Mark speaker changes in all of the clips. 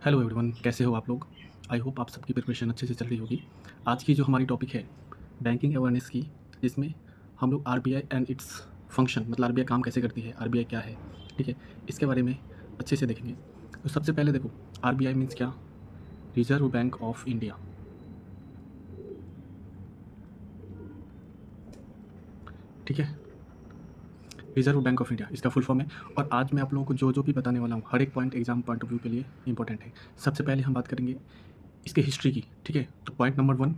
Speaker 1: Hello everyone, कैसे हो आप लोग। आई होप आप सबकी प्रिपरेशन अच्छे से चल रही होगी। आज की जो हमारी टॉपिक है बैंकिंग अवेयरनेस की, जिसमें हम लोग आरबीआई एंड इट्स फंक्शन, मतलब आरबीआई काम कैसे करती है, आरबीआई क्या है, ठीक है, इसके बारे में अच्छे से देखेंगे। तो सबसे पहले देखो, आरबीआई मीन्स क्या। रिजर्व बैंक ऑफ इंडिया, ठीक है। रिजर्व बैंक ऑफ इंडिया इसका फुल फॉर्म है। और आज मैं आप लोगों को जो जो भी बताने वाला हूँ, हर एक point exam point of view के लिए इंपॉर्टेंट है। सबसे पहले हम बात करेंगे इसके हिस्ट्री की, ठीक है। तो पॉइंट नंबर 1,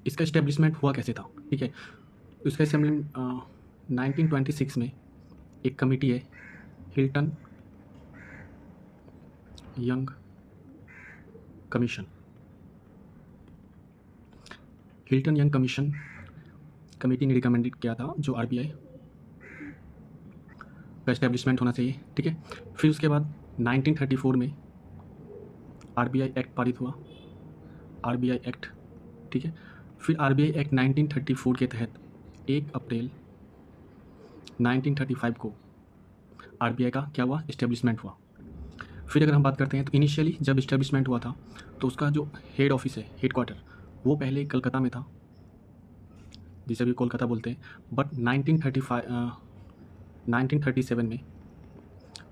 Speaker 1: इसका इस्टेब्लिशमेंट हुआ कैसे था, ठीक है। तो इसका इस्टेब्लिशमेंट 1926 में एक कमेटी है, Hilton young commission. Hilton young commission committee ने रिकमेंडेड किया था जो आरबीआई का इस्टेब्लिशमेंट होना चाहिए, ठीक है। फिर उसके बाद 1934 में आरबीआई एक्ट पारित हुआ, आरबीआई एक्ट, ठीक है। फिर आरबीआई एक्ट 1934 के तहत 1 अप्रैल 1935 को आरबीआई का क्या हुआ, इस्टेब्लिशमेंट हुआ। फिर अगर हम बात करते हैं तो इनिशियली जब इस्टेब्लिशमेंट हुआ था तो उसका जो हेड ऑफिस है, हेड क्वार्टर, वो पहले कलकत्ता में था, जिसे भी कोलकाता बोलते हैं। बट 1937 में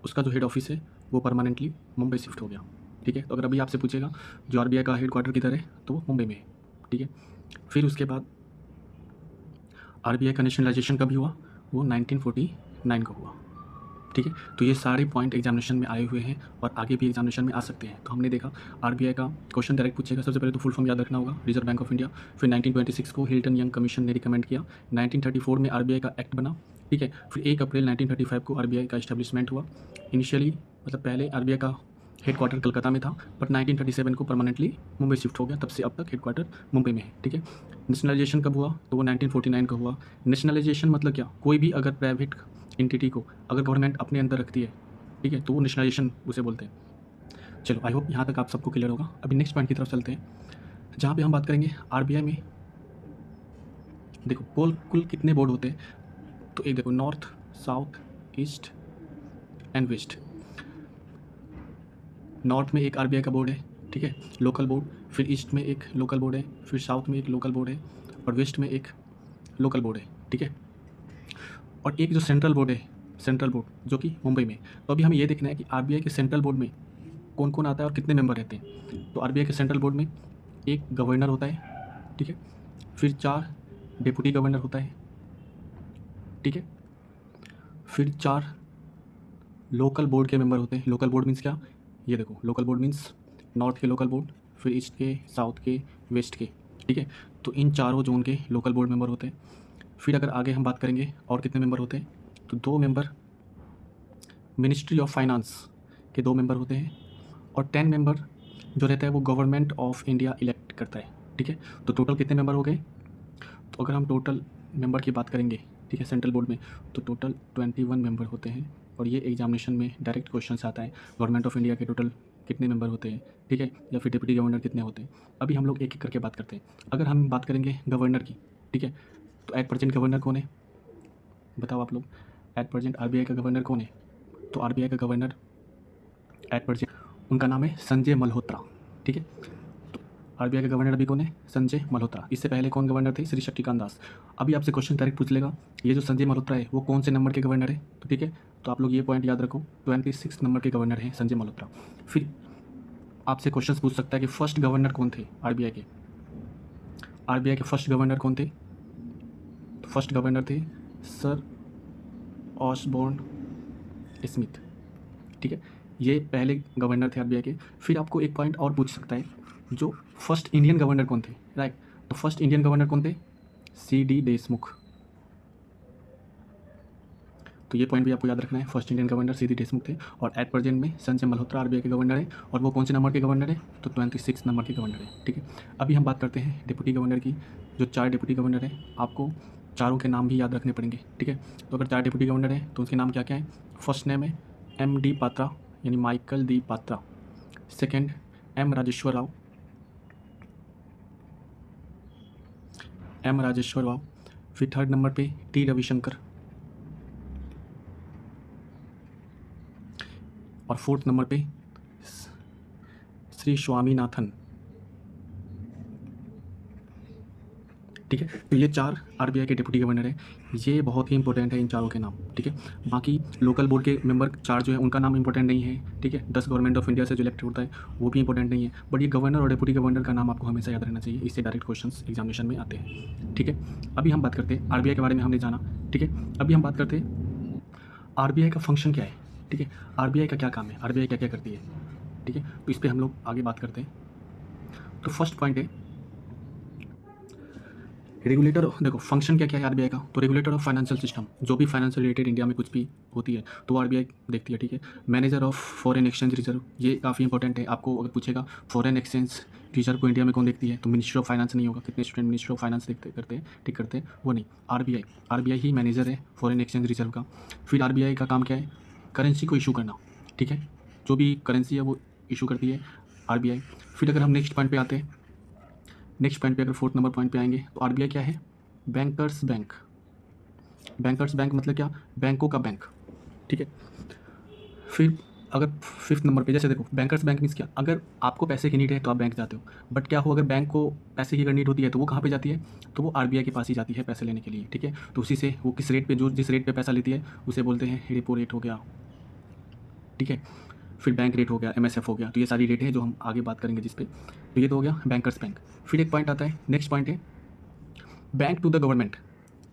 Speaker 1: उसका जो हेड ऑफिस है वो परमानेंटली मुंबई शिफ्ट हो गया, ठीक है। तो अगर अभी आपसे पूछेगा जो आरबीआई का हेड क्वार्टर किधर है, तो वो मुंबई में है, ठीक है। फिर उसके बाद आरबीआई का नेशनलाइजेशन कभी हुआ, वो 1949 को हुआ, ठीक है। तो ये सारे पॉइंट एग्जामिनेशन में आए हुए हैं और आगे भी एग्जामिनेशन में आ सकते हैं। तो हमने देखा आरबीआई का क्वेश्चन डायरेक्ट पूछेगा। सबसे पहले तो फुल फॉर्म याद रखना होगा, रिजर्व बैंक ऑफ इंडिया। फिर 1926 को हिल्टन यंग कमीशन ने रिकमेंड किया, 1934 में आरबीआई का एक्ट बना, ठीक है। फिर 1 अप्रैल 1935 को आरबीआई का इस्टेब्लिशमेंट हुआ। इनिशियली मतलब पहले आरबीआई का हेड क्वार्टर कलकत्ता में था, बट 1937 को परमानेंटली मुंबई शिफ्ट हो गया, तब से अब तक हेड क्वार्टर मुंबई में है, ठीक है। नेशनलाइजेशन कब हुआ, तो वो 1949 को हुआ। नेशनलाइजेशन मतलब क्या, कोई भी अगर प्राइवेट एंटिटी को अगर गवर्नमेंट अपने अंदर रखती है, ठीक है, तो वो नेशनलाइजेशन उसे बोलते हैं। चलो, आई होप यहाँ तक आप सबको क्लियर होगा। अभी नेक्स्ट पॉइंट की तरफ चलते हैं, जहाँ पे हम बात करेंगे आरबीआई में। देखो कुल कितने बोर्ड होते हैं, तो एक देखो, north, south, east and west. North में एक आरबीआई का बोर्ड है, ठीक है, लोकल बोर्ड। फिर ईस्ट में एक लोकल बोर्ड है, फिर साउथ में एक लोकल बोर्ड है, और वेस्ट में एक लोकल बोर्ड है, ठीक है। और एक जो सेंट्रल बोर्ड है, सेंट्रल बोर्ड जो कि मुंबई में। तो अभी हमें ये देखना है कि आरबीआई के सेंट्रल बोर्ड में कौन कौन आता है और कितने मेंबर रहते हैं। तो आरबीआई के सेंट्रल बोर्ड में एक गवर्नर होता है, ठीक है। फिर 4 डिप्टी गवर्नर होता है, ठीक है। फिर 4 लोकल बोर्ड के मेंबर होते हैं। लोकल बोर्ड मीन्स क्या, ये देखो, लोकल बोर्ड मीन्स नॉर्थ के लोकल बोर्ड, फिर ईस्ट के, साउथ के, वेस्ट के, ठीक है। तो इन चारों जोन के लोकल बोर्ड मेंबर होते हैं। फिर अगर आगे हम बात करेंगे और कितने मेंबर होते हैं, तो 2 मेंबर मिनिस्ट्री ऑफ फाइनेंस के 2 मेंबर होते हैं, और 10 मेंबर जो रहता है वो गवर्नमेंट ऑफ इंडिया इलेक्ट करता है, ठीक है। तो टोटल कितने मेंबर हो गए, तो अगर हम टोटल मेंबर की बात करेंगे, ठीक है, सेंट्रल बोर्ड में, तो टोटल 21 मेंबर होते हैं। और ये एग्जामिनेशन में डायरेक्ट क्वेश्चन आता है, गवर्नमेंट ऑफ इंडिया के टोटल कितने मेंबर होते हैं, ठीक है, या फिर डिप्टी गवर्नर कितने होते हैं। अभी हम लोग एक एक करके बात करते हैं। अगर हम बात करेंगे गवर्नर की, ठीक है, तो एट प्रेजेंट गवर्नर कौन है, बताओ आप लोग। एट प्रेजेंट आरबीआई का गवर्नर कौन है, तो आरबीआई का गवर्नर एट प्रेजेंट, उनका नाम है संजय मल्होत्रा, ठीक है। आरबीआई के गवर्नर अभी कौन है, संजय मल्होत्रा। इससे पहले कौन गवर्नर थे, श्री शक्तिकांत दास। अभी आपसे क्वेश्चन डायरेक्ट पूछ लेगा, ये जो संजय मल्होत्रा है वो कौन से नंबर के गवर्नर है, तो ठीक है, तो आप लोग ये पॉइंट याद रखो, 26 नंबर के गवर्नर हैं संजय मल्होत्रा। फिर आपसे क्वेश्चन पूछ सकता है कि फर्स्ट गवर्नर कौन थे आरबीआई के। आरबीआई के फर्स्ट गवर्नर कौन थे, तो फर्स्ट गवर्नर थे सर ऑसबोर्न स्मिथ, ठीक है। ये पहले गवर्नर थे आरबीआई के। फिर आपको एक पॉइंट और पूछ सकता है, जो फर्स्ट इंडियन गवर्नर कौन थे, राइट। तो फर्स्ट इंडियन गवर्नर कौन थे, सी डी देशमुख। तो ये पॉइंट भी आपको याद रखना है, first Indian governor C D Deshmukh थे। और एट प्रेजेंट में संजय मल्होत्रा आरबीआई के गवर्नर है, और वो कौन से नंबर के गवर्नर है, तो 26 नंबर के गवर्नर है, ठीक है। अभी हम बात करते हैं डिप्टी गवर्नर की। जो 4 डिप्टी गवर्नर है, आपको चारों के नाम भी याद रखने पड़ेंगे, ठीक है। तो अगर 4 डिप्टी गवर्नर है तो उसके नाम क्या क्या है। फर्स्ट नेम है एम डी पात्रा, यानी Michael D Patra. Second M Rajeshwar Rao, M Rajeshwar Rao. फिर थर्ड नंबर पे टी रविशंकर। और 4th नंबर पे श्री स्वामीनाथन। ठीक है, तो ये 4 आरबीआई के डिप्टी गवर्नर हैं। ये बहुत ही इंपॉर्टेंट है इन चारों के नाम। ठीक है, बाकी लोकल बोर्ड के मेंबर 4 जो है उनका नाम इंपॉर्टेंट नहीं है। ठीक है, 10 गवर्नमेंट ऑफ इंडिया से जो इलेक्ट होता है वो भी इंपॉर्टेंट नहीं है, बट ये गवर्नर और डिप्टी गवर्नर का नाम आपको हमेशा याद रखना चाहिए, इससे डायरेक्ट क्वेश्चंस एग्जामिनेशन में आते हैं। ठीक है, अभी हम बात करते हैं आरबीआई के बारे में, हमने जाना। ठीक है, अभी हम बात करते हैं आरबीआई का फंक्शन क्या है। ठीक है, आरबीआई का क्या काम है, आरबीआई क्या क्या करती है। ठीक है, तो इस पर हम लोग आगे बात करते हैं। तो फर्स्ट पॉइंट है रेगुलेटर। देखो फंक्शन क्या क्या है आरबीआई का, तो रेगुलेटर ऑफ फाइनेंशियल सिस्टम, जो भी फाइनेंशियल रिलेटेड इंडिया में कुछ भी होती है तो आरबीआई देखती है। ठीक है, manager of foreign exchange reserve, ये काफ़ी इंपॉर्टेंट है। आपको अगर पूछेगा फॉरेन एक्सचेंज रिजर्व को इंडिया में कौन देखती है, तो मिनिस्ट्री ऑफ फाइनेंस नहीं होगा। कितने स्टूडेंट मिनिस्ट्री ऑफ फाइनेंस देखते करते हैं, ठीक करते हैं, वो नहीं, आरबीआई। आरबीआई ही मैनेजर है फॉरेन एक्सचेंज रिजर्व का। फिर आरबीआई का काम क्या है, करेंसी को इशू करना। ठीक है, जो भी करेंसी है वो इशू करती है आरबीआई। फिर अगर हम नेक्स्ट पॉइंट पे आते हैं, नेक्स्ट पॉइंट पे अगर 4th नंबर पॉइंट पे आएंगे तो आरबीआई क्या है, बैंकर्स बैंक। बैंकर्स बैंक मतलब क्या, बैंकों का बैंक। ठीक है, फिर अगर 5th नंबर पे जैसे देखो बैंकर्स बैंक मीन्स क्या, अगर आपको पैसे की नीड है तो आप बैंक जाते हो, बट क्या हो अगर बैंक को पैसे की अगर नीड होती है तो वो कहाँ पे जाती है, तो वो आरबीआई के पास ही जाती है पैसे लेने के लिए। ठीक है, तो उसी से वो किस रेट पे, जो जिस रेट पे पैसा लेती है उसे बोलते हैं रेपो रेट हो गया। ठीक है, फिर बैंक रेट हो गया, एमएसएफ हो गया, तो ये सारी रेट है जो हम आगे बात करेंगे जिस पे। तो ये तो हो गया बैंकर्स बैंक। फिर एक पॉइंट आता है, नेक्स्ट पॉइंट है बैंक टू द गवर्नमेंट।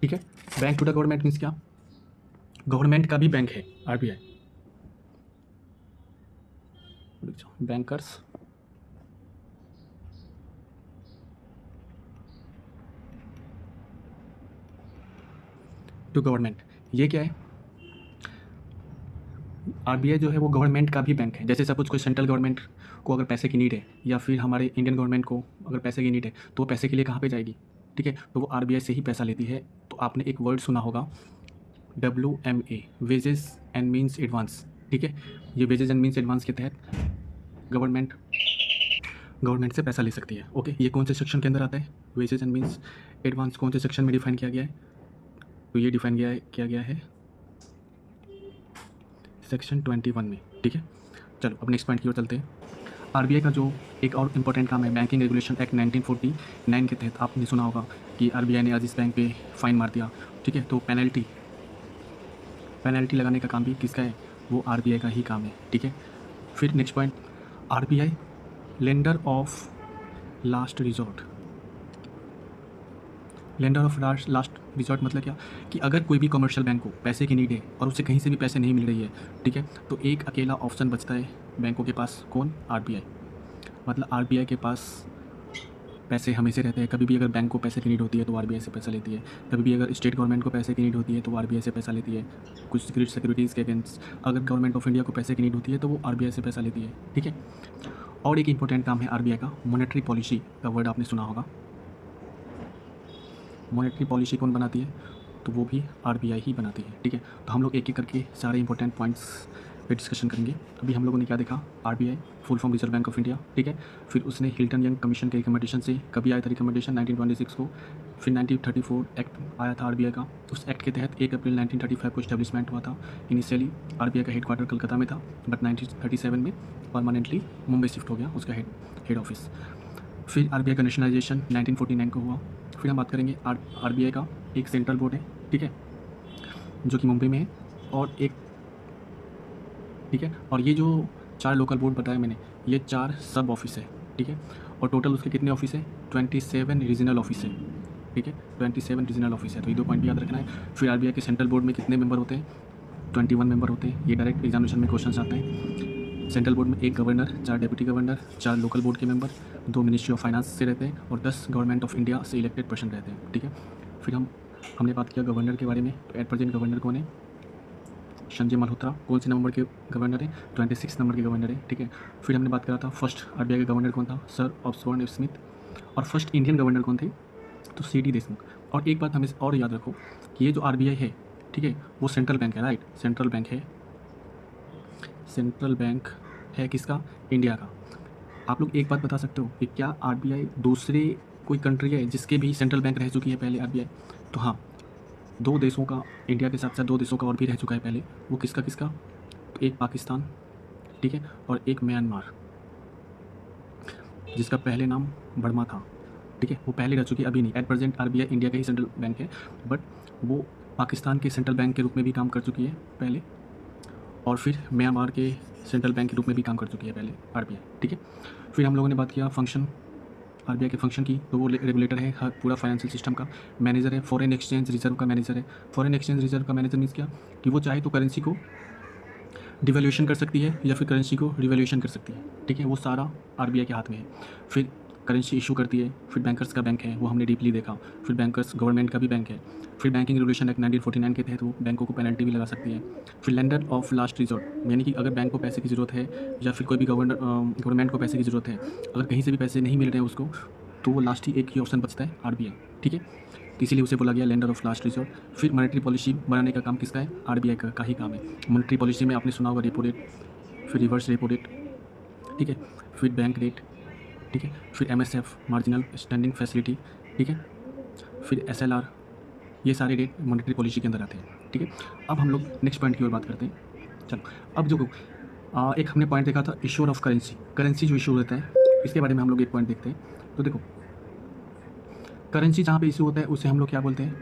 Speaker 1: ठीक है, bank to the government means क्या, गवर्नमेंट का भी बैंक है आरबीआई। बैंकर्स टू गवर्नमेंट, ये क्या है, आरबीआई जो है वो गवर्नमेंट का भी बैंक है। जैसे सपोज कोई सेंट्रल गवर्नमेंट को अगर पैसे की नीड है, या फिर हमारे इंडियन गवर्नमेंट को अगर पैसे की नीड है, तो वो पैसे के लिए कहाँ पे जाएगी। ठीक है, तो वो आरबीआई से ही पैसा लेती है। तो आपने एक वर्ड सुना होगा WMA, wages and means advance. ठीक है, ये वेजेस एंड मीन्स एडवांस के तहत गवर्नमेंट से पैसा ले सकती है। ओके, ये कौन से सेक्शन के अंदर आता है, वेजेस एंड मीन्स एडवांस कौन से सेक्शन में डिफाइन किया गया है, तो ये डिफाइन किया गया है सेक्शन 21 में। ठीक है, चलो अब नेक्स्ट पॉइंट की ओर चलते हैं। आरबीआई का जो एक और इम्पॉर्टेंट काम है, बैंकिंग रेगुलेशन एक्ट 1949 के तहत आपने सुना होगा कि आरबीआई ने आज इस बैंक पे फाइन मार दिया। ठीक है, तो पेनल्टी लगाने का काम भी किसका है, वो आरबीआई का ही काम है। ठीक है, फिर next point, RBI lender of last resort. Lender of last resort मतलब क्या, कि अगर कोई भी कमर्शियल बैंक को पैसे की नीड है और उसे कहीं से भी पैसे नहीं मिल रही है, ठीक है, तो एक अकेला ऑप्शन बचता है बैंकों के पास, कौन, आरबीआई। मतलब आरबीआई के पास पैसे हमेशा रहते हैं। कभी भी अगर बैंक को पैसे की नीड होती है तो आरबीआई से पैसा लेती है। कभी भी अगर स्टेट गवर्नमेंट को पैसे की नीड होती है तो आरबीआई से पैसा लेती है, कुछ सिक्योरिटीज़ के अगेंस्ट। अगर गवर्नमेंट ऑफ इंडिया को पैसे की नीड होती है तो वो आरबीआई से पैसा लेती है। ठीक है, और एक इंपॉर्टेंट काम है आरबीआई का, मॉनेटरी पॉलिसी का वर्ड आपने सुना होगा। मॉनेटरी पॉलिसी कौन बनाती है, तो वो भी आरबीआई ही बनाती है। ठीक है, तो हम लोग एक एक करके सारे इंपॉर्टेंट पॉइंट्स पे डिस्कशन करेंगे। अभी हम लोगों ने क्या देखा, RBI full form reserve bank of India. ठीक है, फिर उसने हिल्टन यंग कमीशन के रिकमेंडेशन से, कभी आया था रिकमेंडेशन 1926 को, फिर 1934 एक्ट आया था आरबीआई का। उस एक्ट के तहत 1 अप्रैल 1935 को इस्टेब्लिशमेंट हुआ था। इनिशियली आरबीआई का हेडक्वार्टर कलकत्ता में था, बट 1937 में परमानेंटली मुंबई शिफ्ट हो गया उसका हेड ऑफिस। फिर आरबीआई का नेशनलाइजेशन 1949 को हुआ। फिर हम बात करेंगे आरबीआई का एक सेंट्रल बोर्ड है, ठीक है, जो कि मुंबई में है, और एक, ठीक है, और ये जो 4 लोकल बोर्ड बताए मैंने, ये 4 सब ऑफिस है। ठीक है, और टोटल उसके कितने ऑफिस है, 27 रीजनल ऑफिस है। ठीक है, 27 रीजनल ऑफिस है, तो ये 2 पॉइंट भी याद रखना है। फिर आरबीआई के सेंट्रल बोर्ड में कितने मेंबर होते हैं, 21 मेंबर होते हैं। ये डायरेक्ट एग्जामिनेशन में क्वेश्चन आते हैं। सेंट्रल बोर्ड में 1 governor, 4 deputy governor, 4 local board के मेंबर, 2 मिनिस्ट्री ऑफ फाइनेंस से रहते हैं, और 10 गवर्नमेंट ऑफ इंडिया से इलेक्टेड पर्सन रहते हैं। ठीक है, फिर हमने बात किया गवर्नर के बारे में, तो एट प्रेजेंट गवर्नर कौन है, संजय मल्होत्रा। कौन से नंबर के गवर्नर है, 26 नंबर के गवर्नर है। ठीक है, फिर हमने बात करा था फर्स्ट आरबीआई के गवर्नर कौन था, सर ऑस्बोर्न स्मिथ, और फर्स्ट इंडियन गवर्नर कौन थे, तो सीडी देशमुख। और एक बात हमें और याद रखो कि ये जो आरबीआई है, ठीक है, वो सेंट्रल बैंक है, राइट, सेंट्रल बैंक है, सेंट्रल बैंक है किसका, इंडिया का। आप लोग एक बात बता सकते हो कि क्या आरबीआई दूसरे कोई कंट्री है जिसके भी सेंट्रल बैंक रह चुकी है पहले आरबीआई, तो हाँ, 2 देशों का, इंडिया के साथ साथ 2 देशों का और भी रह चुका है पहले। वो किसका, तो एक पाकिस्तान ठीक है, और एक म्यांमार जिसका पहले नाम बर्मा था, ठीक है, वो पहले रह चुकी है, अभी नहीं। एट प्रेजेंट आरबीआई इंडिया का ही सेंट्रल बैंक है, बट वो पाकिस्तान के सेंट्रल बैंक के रूप में भी काम कर चुकी है पहले, और फिर म्यांमार के सेंट्रल बैंक के रूप में भी काम कर चुकी है पहले आरबीआई, ठीक है। फिर हम लोगों ने बात किया फंक्शन, आरबीआई के फंक्शन की, तो वो रेगुलेटर है हर पूरा फाइनेंशियल सिस्टम का, मैनेजर है, फॉरेन एक्सचेंज रिजर्व का मैनेजर है। फॉरेन एक्सचेंज रिजर्व का मैनेजर मीन्स क्या, कि वो चाहे तो करेंसी को डिवैल्यूएशन कर सकती है या फिर करेंसी को रिवैल्यूएशन कर सकती है, ठीक है, वो सारा आरबीआई के हाथ में है। फिर करेंसी इशू करती है, फिर बैंकर्स का बैंक है, वो हमने डीपली देखा। फिर बैंकर्स गवर्नमेंट का भी बैंक है। फिर बैंकिंग रेगुलेशन एक्ट 1949 के तहत वो बैंकों को पेनल्टी भी लगा सकती है। फिर लेंडर ऑफ लास्ट रिजॉर्ट, यानी कि अगर बैंक को पैसे की ज़रूरत है या फिर कोई भी गवर्नमेंट को पैसे की ज़रूरत है, अगर कहीं से भी पैसे नहीं मिल रहे हैं उसको, तो वो लास्ट ही एक ही ऑप्शन बचता है आरबीआई, ठीक है, तो इसीलिए उसे बोला गया लेंडर ऑफ लास्ट रिजॉर्ट। फिर मॉनेटरी पॉलिसी बनाने का काम किसका है, आरबीआई का ही काम है। मॉनेटरी पॉलिसी में आपने सुना होगा रेपो रेट, फिर रिवर्स रेपो रेट, ठीक है, फिर बैंक रेट, ठीक है, फिर एमएसएफ मार्जिनल स्टैंडिंग फैसिलिटी, ठीक है, फिर एसएलआर, ये सारे रेट मॉनेटरी पॉलिसी के अंदर आते हैं, ठीक है। अब हम लोग नेक्स्ट पॉइंट की ओर बात करते हैं। चलो, अब जो एक हमने पॉइंट देखा था इश्योर ऑफ करेंसी, करेंसी जो इशू होता है इसके बारे में हम लोग एक पॉइंट देखते हैं। तो देखो, करेंसी जहाँ पे इशू होता है उसे हम लोग क्या बोलते हैं,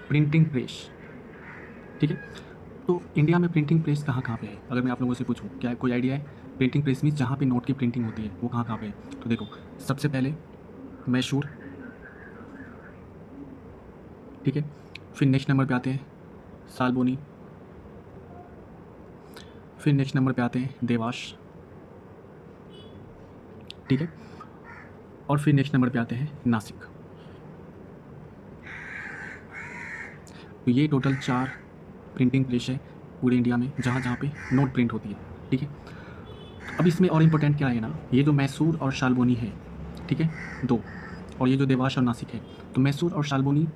Speaker 1: प्रिंटिंग प्रेस, ठीक है। तो इंडिया में प्रिंटिंग प्रेस कहाँ कहाँ पे है, अगर मैं आप लोगों से पूछूं, क्या कोई आइडिया है? प्रिंटिंग प्रेस मीन्स जहाँ पे नोट की प्रिंटिंग होती है वो कहाँ कहाँ पे है? तो देखो, सबसे पहले मैसूर, ठीक है, फिर नेक्स्ट नंबर पे आते हैं सालबोनी, फिर नेक्स्ट नंबर पे आते हैं देवास, ठीक है, और फिर नेक्स्ट नंबर पे आते हैं नासिक। तो ये टोटल 4 प्रिंटिंग प्रेस है पूरे इंडिया में जहाँ जहाँ पे नोट प्रिंट होती है, ठीक है। अब इसमें और इम्पोर्टेंट क्या है ना, ये जो मैसूर और शालबोनी है, ठीक है, 2, और ये जो देवास और नासिक है, तो मैसूर और शालबोनी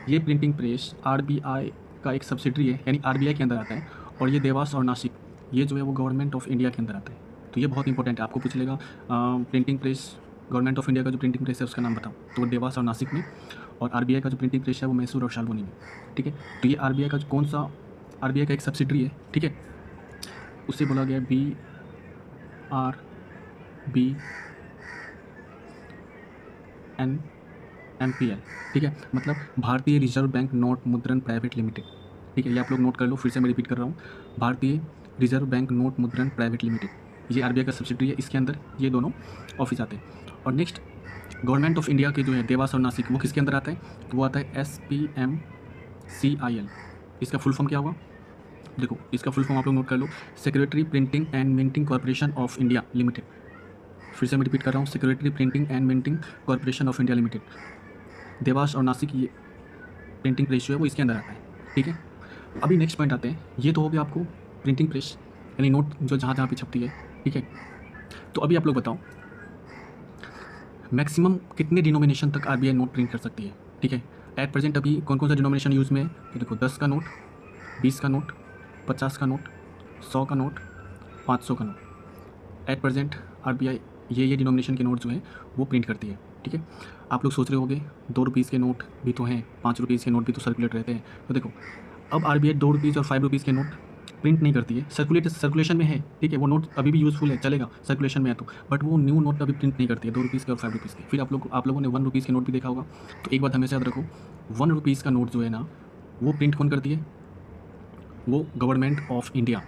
Speaker 1: ये प्रिंटिंग प्रेस आरबीआई का एक सब्सिडरी है, यानी आरबीआई के अंदर आता है, और ये देवास और नासिक ये जो है वो गवर्नमेंट ऑफ इंडिया के अंदर आता है। तो ये बहुत इंपॉर्टेंट है, आपको पूछ लेगा printing press government of India का जो प्रिंटिंग प्रेस है उसका नाम बताओ, तो वो देवास और नासिक में, और आरबीआई का जो प्रिंटिंग प्रेस है वो मैसूर और शालबोनी में, ठीक है। तो ये आरबीआई का कौन सा, आरबीआई का एक सब्सिडरी है, ठीक है, उसे बोला गया BRBNMPL, ठीक है, मतलब भारतीय रिजर्व बैंक नोट मुद्रण प्राइवेट लिमिटेड, ठीक है, ये आप लोग नोट कर लो, फिर से मैं रिपीट कर रहा हूँ, भारतीय रिजर्व बैंक नोट मुद्रण प्राइवेट लिमिटेड, ये आरबीआई का सब्सिडरी है, इसके अंदर ये दोनों ऑफिस आते हैं। और नेक्स्ट गवर्नमेंट ऑफ इंडिया के जो है देवास और नासिक, वो किसके अंदर आता है, तो वो आता है SPMCIL, इसका फुल फॉर्म क्या होगा, देखो इसका फुल फॉर्म आप लोग नोट कर लो, secretary printing and minting corporation of India limited. फिर से मैं रिपीट कर रहा हूँ, secretary printing and minting corporation of India limited. Dewas और नासिक ये प्रिंटिंग प्रेस जो है वो इसके अंदर आता है, ठीक है। अभी नेक्स्ट पॉइंट आते हैं, ये तो हो गया आपको प्रिंटिंग प्रेस यानी नोट जो जहाँ जहाँ पे छपती है, ठीक है। तो अभी आप लोग बताओ मैक्सिमम कितने डिनोमिनेशन तक आरबीआई नोट प्रिंट कर सकती है, ठीक है। एट प्रेजेंट अभी कौन कौन सा डिनोमिनेशन यूज़ में है, तो देखो 10 का नोट, 20 का नोट, 50 का नोट, 100 का नोट, 500 का नोट। एट प्रेजेंट आरबीआई ये डिनोमिनेशन के नोट जो हैं वो प्रिंट करती है, ठीक है। आप लोग सोच रहे होंगे 2 रुपीज़ के नोट भी तो हैं, 5 रुपीज़ के नोट भी तो सर्कुलेट रहते हैं। तो देखो अब आरबीआई 2 रुपीज़ और 5 रुपीज़ के नोट प्रिंट नहीं करती है, सर्कुलेशन में है, ठीक है, वो नोट अभी भी यूज़फुल है, चलेगा सर्कुलेशन में है तो, बट वो न्यू नोट अभी प्रिंट नहीं करती है 2 रुपीज़ के और 5 रुपीज़ के। फिर आप लोगों ने 1 रुपीज़ के नोट भी देखा होगा, तो एक बात हमेशा याद रखो, 1 रुपीज़ का नोट जो है ना वो प्रिंट कौन करती है, वो गवर्नमेंट ऑफ इंडिया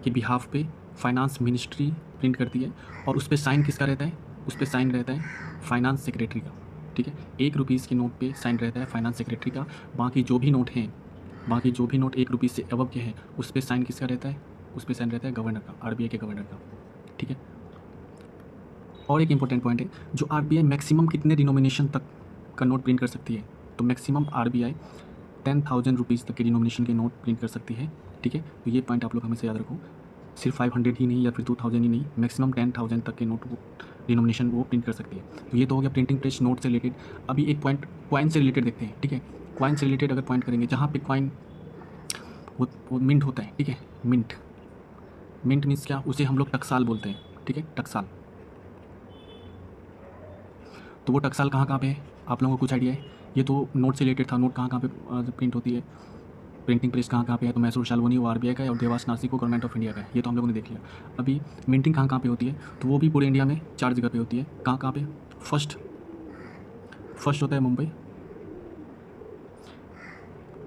Speaker 1: के बिहाफ पे फाइनेंस मिनिस्ट्री प्रिंट करती है, और उस पर साइन किसका रहता है, उस पर साइन रहता है फाइनेंस सेक्रेटरी का, ठीक है। 1 रुपीज़ के नोट पे साइन रहता है फाइनेंस सेक्रेटरी का, बाकी जो भी नोट 1 रुपीज़ से अबव के हैं उस पर साइन किसका रहता है, उस पर साइन रहता है गवर्नर का, आरबीआई के गवर्नर का, ठीक है। और एक इंपॉर्टेंट पॉइंट है, जो आरबीआई मैक्सिमम कितने डिनोमिनेशन तक का नोट प्रिंट कर सकती है, तो मैक्सिमम आरबीआई 10,000 रुपीज़ तक के डिनोमिनेशन के नोट प्रिंट कर सकती है, ठीक है। तो ये पॉइंट आप लोग हमेशा याद रखो, सिर्फ 500 ही नहीं या फिर 2000 ही नहीं, मैक्सिमम 10,000 तक के नोट वो डिनोमिनेशन वो प्रिंट कर सकती है। तो ये तो हो गया प्रिंटिंग प्रेस नोट से रिलेटेड। अभी एक पॉइंट कॉइन से रिलेटेड देखते हैं, ठीक है। कॉइन से रिलेटेड अगर पॉइंट करेंगे, जहाँ पे कॉइन वो मिंट होता है, ठीक है, मिंट मीन्स क्या, उसे हम लोग टकसाल बोलते हैं, ठीक है, टकसाल। तो वो टकसाल कहाँ कहाँ पे है, आप लोगों को कुछ आइडिया है? ये तो नोट से रिलेटेड था, नोट कहाँ कहाँ पे प्रिंट होती है, प्रिंटिंग प्रेस कहाँ कहाँ पे है, तो मैसूर शाल्वनी वो आरबीआई का है और देवास नासिक को गवर्नमेंट ऑफ इंडिया का है। ये तो हम लोगों ने देख लिया। अभी मिंटिंग कहाँ कहाँ पे होती है, तो वो भी पूरे इंडिया में 4 जगह पे होती है। कहाँ कहाँ पे? फर्स्ट होता है मुंबई,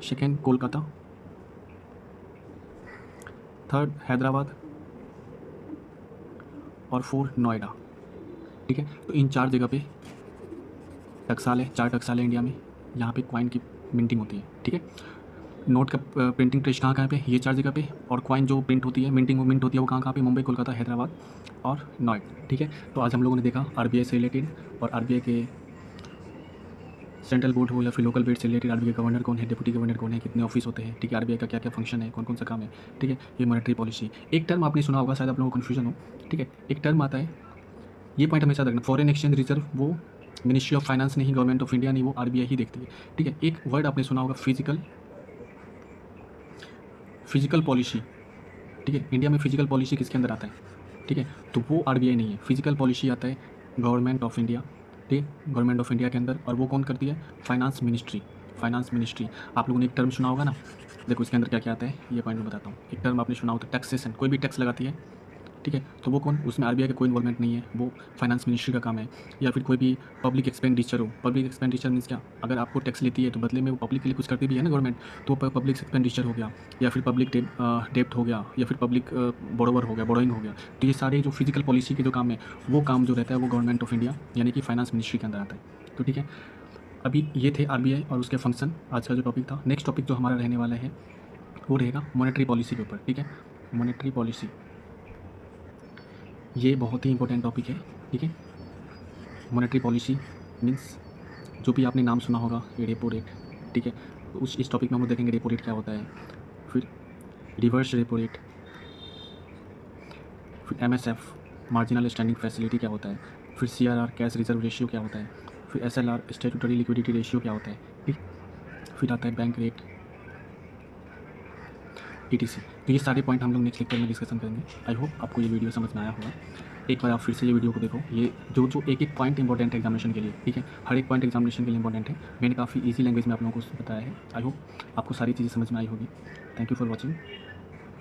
Speaker 1: सेकेंड कोलकाता, थर्ड हैदराबाद और फोर्थ नोएडा। ठीक है, तो इन 4 जगह पे टकसाल है, 4 टकसाल है इंडिया में, यहाँ पे कॉइन की मिंटिंग होती है। ठीक है, नोट का प्रिंटिंग प्रेस कहाँ कहाँ पे? ये 4 जगह पे। और कॉइन जो प्रिंट होती है, मिंटिंग वो मिंट होती है, वो कहाँ कहाँ पे? मुंबई, कोलकाता, हैदराबाद और नोएडा। ठीक है, तो आज हम लोगों ने देखा आरबीआई से रिलेटेड और आरबीआई के सेंट्रल बोर्ड हो या फिर लोकल बोर्ड से रिलेटेड आरबीआई गवर्नर कौन है, डिप्टी गवर्नर कौन है, कितने ऑफिस होते हैं। ठीक है, आरबीआई का क्या क्या फंक्शन है, कौन कौन सा काम है। ठीक है, ये मॉनेटरी पॉलिसी। एक टर्म आपने सुना होगा, शायद आप लोगों को कन्फ्यूजन हो। ठीक है, एक टर्म आता है, ये पॉइंट हमेशा रखना, फॉरेन एक्सचेंज रिजर्व वो मिनिस्ट्री ऑफ फाइनेंस नहीं, गवर्नमेंट ऑफ इंडिया नहीं, वो आरबीआई ही देखती है। ठीक है, एक वर्ड आपने सुना होगा फिजिकल पॉलिसी। ठीक है, इंडिया में फिजिकल पॉलिसी किसके अंदर आता है? ठीक है, तो वो आरबीआई नहीं है, फिजिकल पॉलिसी आता है गवर्नमेंट ऑफ इंडिया। ठीक है, गवर्नमेंट ऑफ इंडिया के अंदर, और वो कौन करती है? Finance ministry. आप लोगों ने एक टर्म सुना होगा ना, देखो इसके अंदर क्या क्या आता है, ये पॉइंट मैं बताता हूँ। एक टर्म आपने सुना होता है टैक्सेशन, कोई भी टैक्स लगाती है। ठीक है, तो वो कौन? उसमें आरबीआई का कोई इन्वॉल्वमेंट नहीं है, वो फाइनेंस मिनिस्ट्री का काम है। या फिर कोई भी पब्लिक एक्सपेंडिचर हो, पब्लिक एक्सपेंडिचर मीन्स क्या? अगर आपको टैक्स लेती है तो बदले में वो पब्लिक के लिए कुछ करती भी है ना गवर्नमेंट, तो पब्लिक एक्सपेंडिचर हो गया, या फिर पब्लिक डेप्ट हो गया, या फिर पब्लिक बोरोवर हो गया, बोरोइंग हो गया। तो ये सारे जो फिजिकल पॉलिसी के जो काम है, वो काम जो रहता है वो गवर्नमेंट ऑफ इंडिया यानी कि फाइनेंस मिनिस्ट्री के अंदर आता है। तो ठीक है, अभी ये थे आरबीआई और उसके फंक्शन, आज का जो टॉपिक था। नेक्स्ट टॉपिक जो हमारा रहने वाला है वो रहेगा मॉनेटरी पॉलिसी के ऊपर। ठीक है, मॉनेटरी पॉलिसी ये बहुत ही इंपॉर्टेंट टॉपिक है। ठीक है, मॉनेटरी पॉलिसी मीन्स जो भी आपने नाम सुना होगा, ये रेपो रेट। ठीक है, तो इस टॉपिक में हम लोग देखेंगे रेपो रेट क्या होता है, फिर रिवर्स रेपो रेट, फिर एमएसएफ मार्जिनल स्टैंडिंग फैसिलिटी क्या होता है, फिर सीआरआर कैश रिजर्व रेशियो क्या होता है, फिर एसएलआर स्टैट्यूटरी लिक्विडिटी रेशियो क्या होता है। ठीक, फिर आता है बैंक रेट, ईटीसी। तो ये सारे पॉइंट हम लोग नेक्स्ट लेक्चर में डिस्कशन करेंगे। आई होप आपको ये वीडियो समझ में आया होगा। एक बार आप फिर से ये वीडियो को देखो, ये जो एक एक पॉइंट इंपॉर्टेंट है एग्जामिनेशन के लिए। ठीक है, हर एक पॉइंट एग्जामिनेशन के लिए इंपॉर्टेंट है। मैंने काफ़ी ईजी लैंग्वेज में आप लोगों को बताया है। आई होप आपको सारी चीज़ें समझ में आई होगी। Thank you for watching.